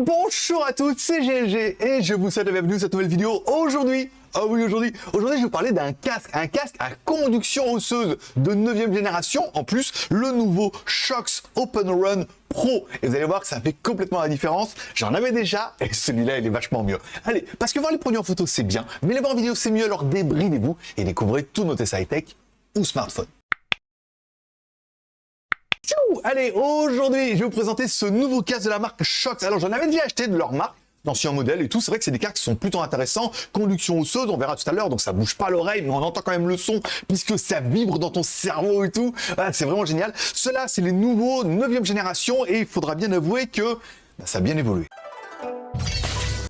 Bonjour à tous, c'est GLG et je vous souhaite la bienvenue dans cette nouvelle vidéo. Aujourd'hui, aujourd'hui je vais vous parler d'un casque, à conduction osseuse de 9e génération. En plus, le nouveau Shox Open Run Pro. Et vous allez voir que ça fait complètement la différence. J'en avais déjà et celui-là, il est vachement mieux. Allez, parce que voir les produits en photo, c'est bien, mais les voir en vidéo, c'est mieux. Alors débridez-vous et découvrez tous nos tests high-tech ou smartphone. Allez, aujourd'hui, je vais vous présenter ce nouveau casque de la marque Shox. Alors, j'en avais déjà acheté de leur marque, d'anciens modèles et tout. C'est vrai que c'est des casques qui sont plutôt intéressants. Conduction osseuse, on verra tout à l'heure, donc ça bouge pas l'oreille, mais on entend quand même le son, puisque ça vibre dans ton cerveau et tout. Voilà, c'est vraiment génial. Ceux-là, c'est les nouveaux 9e génération, et il faudra bien avouer que ça a bien évolué.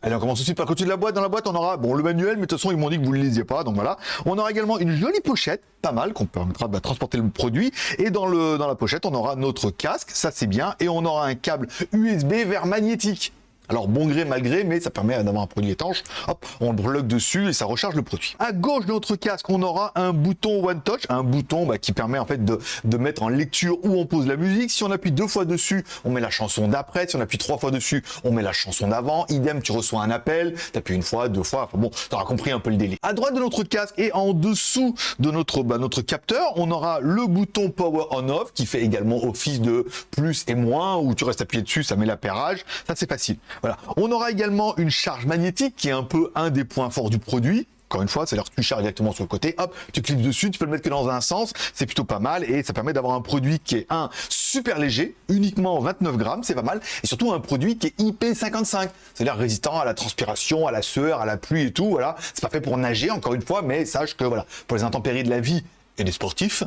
Allez, on commence tout de suite par le côté de la boîte. Dans la boîte, on aura le manuel, mais de toute façon, ils m'ont dit que vous ne le lisiez pas, donc voilà. On aura également une jolie pochette, pas mal, qu'on permettra de transporter le produit. Et dans la pochette, on aura notre casque, ça c'est bien, et on aura un câble USB vers magnétique. Alors bon gré, mal gré, mais ça permet d'avoir un produit étanche. Hop, on le bloque dessus et ça recharge le produit. À gauche de notre casque, on aura un bouton One Touch, un bouton qui permet en fait de mettre en lecture où on pose la musique. Si on appuie 2 fois dessus, on met la chanson d'après. Si on appuie 3 fois dessus, on met la chanson d'avant. Idem, tu reçois un appel, tu appuies 1 fois, 2 fois. Enfin bon, tu auras compris un peu le délire. À droite de notre casque et en dessous de notre capteur, on aura le bouton Power On/Off qui fait également office de plus et moins, où tu restes appuyé dessus, ça met l'appairage. Ça c'est facile. Voilà. On aura également une charge magnétique qui est un peu un des points forts du produit. Encore une fois, c'est-à-dire que tu charges directement sur le côté, hop, tu cliques dessus, tu peux le mettre que dans un sens, c'est plutôt pas mal et ça permet d'avoir un produit qui est super léger, uniquement 29 grammes, c'est pas mal, et surtout un produit qui est IP55, c'est-à-dire résistant à la transpiration, à la sueur, à la pluie et tout, voilà. C'est pas fait pour nager, encore une fois, mais sache que voilà, pour les intempéries de la vie et des sportifs,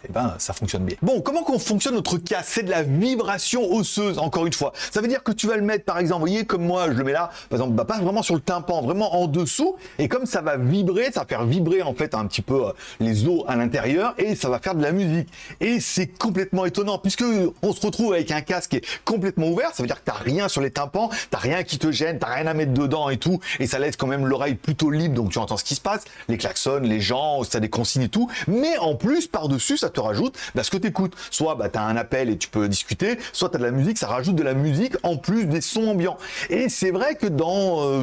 eh ben, ça fonctionne bien. Bon, comment qu'on fonctionne notre casque? C'est de la vibration osseuse, encore une fois. Ça veut dire que tu vas le mettre, par exemple, vous voyez, comme moi, je le mets là, par exemple, pas vraiment sur le tympan, vraiment en dessous, et comme ça va vibrer, ça va faire vibrer, en fait, un petit peu les os à l'intérieur, et ça va faire de la musique. Et c'est complètement étonnant, puisque on se retrouve avec un casque qui est complètement ouvert, ça veut dire que t'as rien sur les tympans, t'as rien qui te gêne, t'as rien à mettre dedans et tout, et ça laisse quand même l'oreille plutôt libre, donc tu entends ce qui se passe, les klaxons, les gens, ça des consignes et tout, mais en plus, par-dessus, ça te rajoute ce que tu écoutes. Soit tu as un appel et tu peux discuter, soit tu as de la musique, ça rajoute de la musique en plus des sons ambiants. Et c'est vrai que dans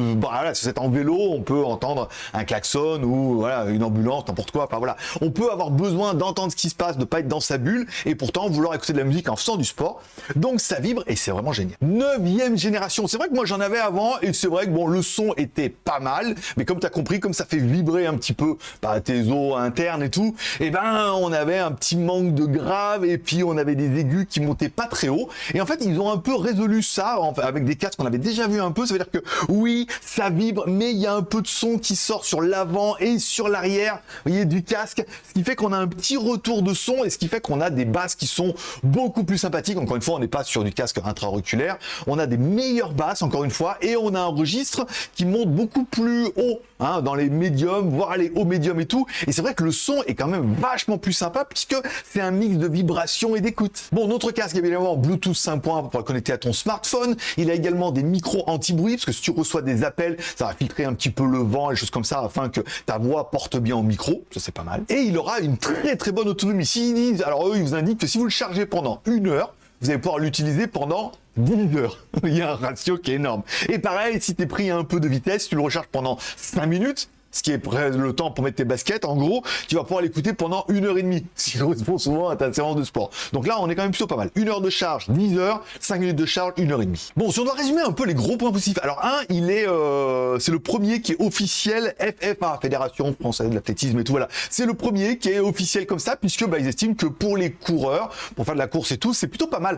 si c'est en vélo, on peut entendre un klaxon ou voilà, une ambulance, n'importe quoi. Enfin voilà, on peut avoir besoin d'entendre ce qui se passe, de pas être dans sa bulle et pourtant vouloir écouter de la musique en faisant du sport. Donc ça vibre et c'est vraiment génial. 9e génération, c'est vrai que moi j'en avais avant et c'est vrai que le son était pas mal, mais comme tu as compris, comme ça fait vibrer un petit peu tes os internes et tout, et ben on avait un petit manque de grave et puis on avait des aigus qui montaient pas très haut. Et en fait, ils ont un peu résolu ça avec des casques qu'on avait déjà vu un peu. Ça veut dire que oui, ça vibre, mais il y a un peu de son qui sort sur l'avant et sur l'arrière, vous voyez, du casque, ce qui fait qu'on a un petit retour de son et ce qui fait qu'on a des basses qui sont beaucoup plus sympathiques. Encore une fois, on n'est pas sur du casque intra-auriculaire, on a des meilleures basses, encore une fois, et on a un registre qui monte beaucoup plus haut, dans les médiums, voire les hauts médiums et tout. Et c'est vrai que le son est quand même vachement plus sympa puisque c'est un mix de vibrations et d'écoute. Bon, notre casque est évidemment Bluetooth 5.1 pour pouvoir le connecter à ton smartphone. Il a également des micros anti-bruit parce que si tu reçois des appels, ça va filtrer un petit peu le vent et choses comme ça afin que ta voix porte bien au micro. Ça, c'est pas mal. Et il aura une très bonne autonomie. Alors eux, ils vous indiquent que si vous le chargez pendant 1 heure, vous allez pouvoir l'utiliser pendant 10 heures. Il y a un ratio qui est énorme. Et pareil, si tu es pris un peu de vitesse, tu le recharges pendant 5 minutes, ce qui est près le temps pour mettre tes baskets, en gros, tu vas pouvoir l'écouter pendant 1h30, ce qui correspond souvent à ta séance de sport. Donc là, on est quand même plutôt pas mal. 1 heure de charge, 10 heures, 5 minutes de charge, 1h30. Bon, si on doit résumer un peu les gros points positifs. Alors, c'est le premier qui est officiel FFA, Fédération Française de l'Athlétisme et tout, voilà. C'est le premier qui est officiel comme ça, puisque ils estiment que pour les coureurs, pour faire de la course et tout, c'est plutôt pas mal.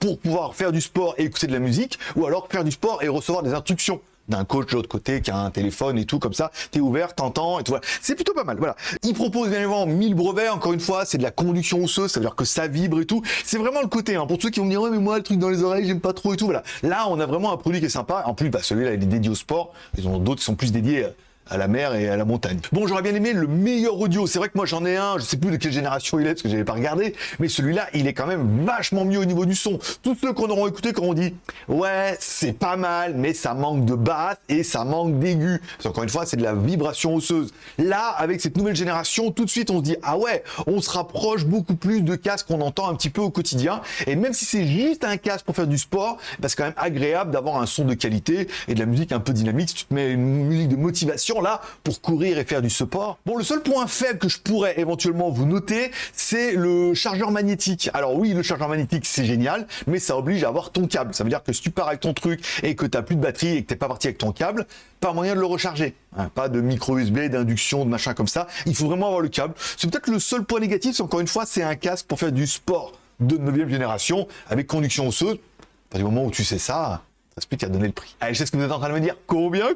Pour pouvoir faire du sport et écouter de la musique, ou alors faire du sport et recevoir des instructions d'un coach de l'autre côté qui a un téléphone et tout comme ça, t'es ouvert, t'entends et tout, voilà. C'est plutôt pas mal, voilà. Il propose bien évidemment 1000 brevets, encore une fois, c'est de la conduction osseuse, ça veut dire que ça vibre et tout. C'est vraiment le côté, pour ceux qui vont me dire, ouais, mais moi, le truc dans les oreilles, j'aime pas trop et tout, voilà. Là, on a vraiment un produit qui est sympa. En plus, celui-là, il est dédié au sport. Ils ont d'autres qui sont plus dédiés à la mer et à la montagne. Bon, j'aurais bien aimé le meilleur audio. C'est vrai que moi j'en ai un, je sais plus de quelle génération il est parce que j'avais pas regardé, mais celui-là, il est quand même vachement mieux au niveau du son. Tous ceux qu'on aura écouté quand on dit ouais, c'est pas mal, mais ça manque de basse et ça manque d'aigu. Encore une fois, c'est de la vibration osseuse. Là, avec cette nouvelle génération, tout de suite on se dit ah ouais, on se rapproche beaucoup plus de casques qu'on entend un petit peu au quotidien. Et même si c'est juste un casque pour faire du sport, bah, c'est quand même agréable d'avoir un son de qualité et de la musique un peu dynamique. Si tu te mets une musique de motivation là pour courir et faire du sport. Bon, le seul point faible que je pourrais éventuellement vous noter, c'est le chargeur magnétique. Alors oui, le chargeur magnétique c'est génial, mais ça oblige à avoir ton câble. Ça veut dire que si tu pars avec ton truc et que tu n'as plus de batterie et que tu n'es pas parti avec ton câble, pas moyen de le recharger. Hein, pas de micro USB, d'induction, de machin comme ça. Il faut vraiment avoir le câble. C'est peut-être le seul point négatif, c'est encore une fois, c'est un casque pour faire du sport de 9e génération avec conduction osseuse. À partir du moment où tu sais ça, ça explique à donner le prix. Allez, je sais ce que vous êtes en train de me dire. Combien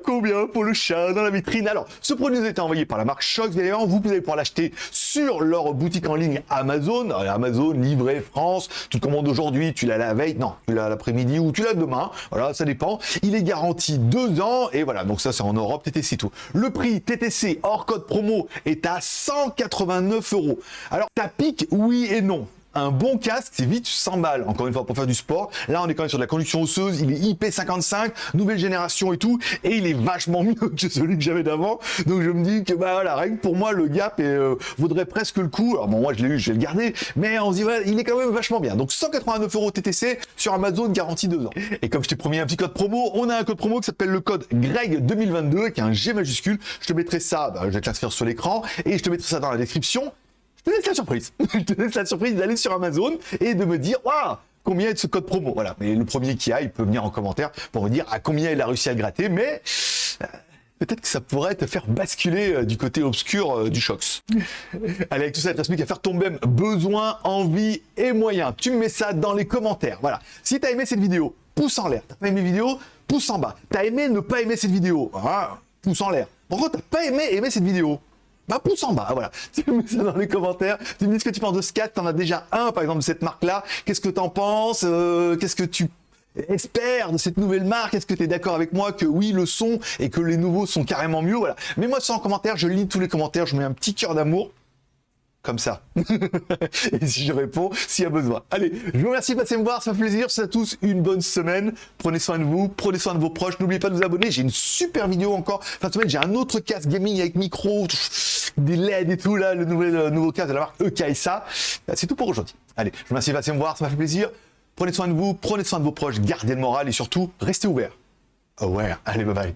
pour le chat dans la vitrine? Alors, ce produit nous a été envoyé par la marque Shox. D'ailleurs, vous allez pouvoir l'acheter sur leur boutique en ligne Amazon. Alors, Amazon, livré France. Tu te commandes aujourd'hui, tu l'as la veille. Non, tu l'as l'après-midi ou tu l'as demain. Voilà, ça dépend. Il est garanti 2 ans. Et voilà, donc ça, c'est en Europe, TTC tout. Le prix TTC hors code promo est à 189 €. Alors, ça pique, oui et non. Un bon casque, c'est vite 100 balles, encore une fois, pour faire du sport. Là, on est quand même sur de la conduction osseuse, il est IP55, nouvelle génération et tout, et il est vachement mieux que celui que j'avais d'avant. Donc, je me dis que, bah voilà, rien que pour moi, le gap vaudrait presque le coup. Alors, bon, moi, je l'ai eu, je vais le garder, mais on se dit, voilà, il est quand même vachement bien. Donc, 189 € TTC sur Amazon, garantie 2 ans. Et comme je t'ai promis un petit code promo, on a un code promo qui s'appelle le code GREG2022, qui a un G majuscule. Je te mettrai ça, bah, je vais te l'inscrire sur l'écran, et je te mettrai ça dans la description. Je te laisse la surprise. Je te laisse la surprise d'aller sur Amazon et de me dire, waouh, combien est de ce code promo. Voilà. Mais le premier qui a, il peut venir en commentaire pour me dire à combien il a réussi à gratter. Mais peut-être que ça pourrait te faire basculer du côté obscur du Shox. Allez, avec tout ça, il te reste plus qu'à faire ton même besoin, envie et moyens. Tu me mets ça dans les commentaires. Voilà. Si tu as aimé cette vidéo, pouce en l'air. Tu n'as pas aimé la vidéo, pouce en bas. Tu as aimé ne pas aimer cette vidéo, pouce en l'air. Par contre, tu n'as pas aimé cette vidéo, bah, pouce en bas, voilà. Tu me mets ça dans les commentaires. Tu me dis ce que tu penses de ce casque. T'en as déjà un, par exemple, de cette marque-là. Qu'est-ce que t'en penses? Qu'est-ce que tu espères de cette nouvelle marque? Est-ce que tu es d'accord avec moi que oui, le son et que les nouveaux sont carrément mieux? Voilà. Mets-moi ça en commentaire. Je lis tous les commentaires. Je mets un petit cœur d'amour. Comme ça. Et si je réponds, s'il y a besoin. Allez, je vous remercie de passer me voir, ça fait plaisir. Je vous souhaite à tous une bonne semaine. Prenez soin de vous, prenez soin de vos proches. N'oubliez pas de vous abonner. J'ai une super vidéo encore. Fin de semaine, j'ai un autre casque gaming avec micro, des LED et tout, là, le nouveau casque de la marque EKSA. C'est tout pour aujourd'hui. Allez, je vous remercie de passer me voir, ça m'a fait plaisir. Prenez soin de vous, prenez soin de vos proches, gardez le moral et surtout, restez ouverts. Aware. Allez, bye bye.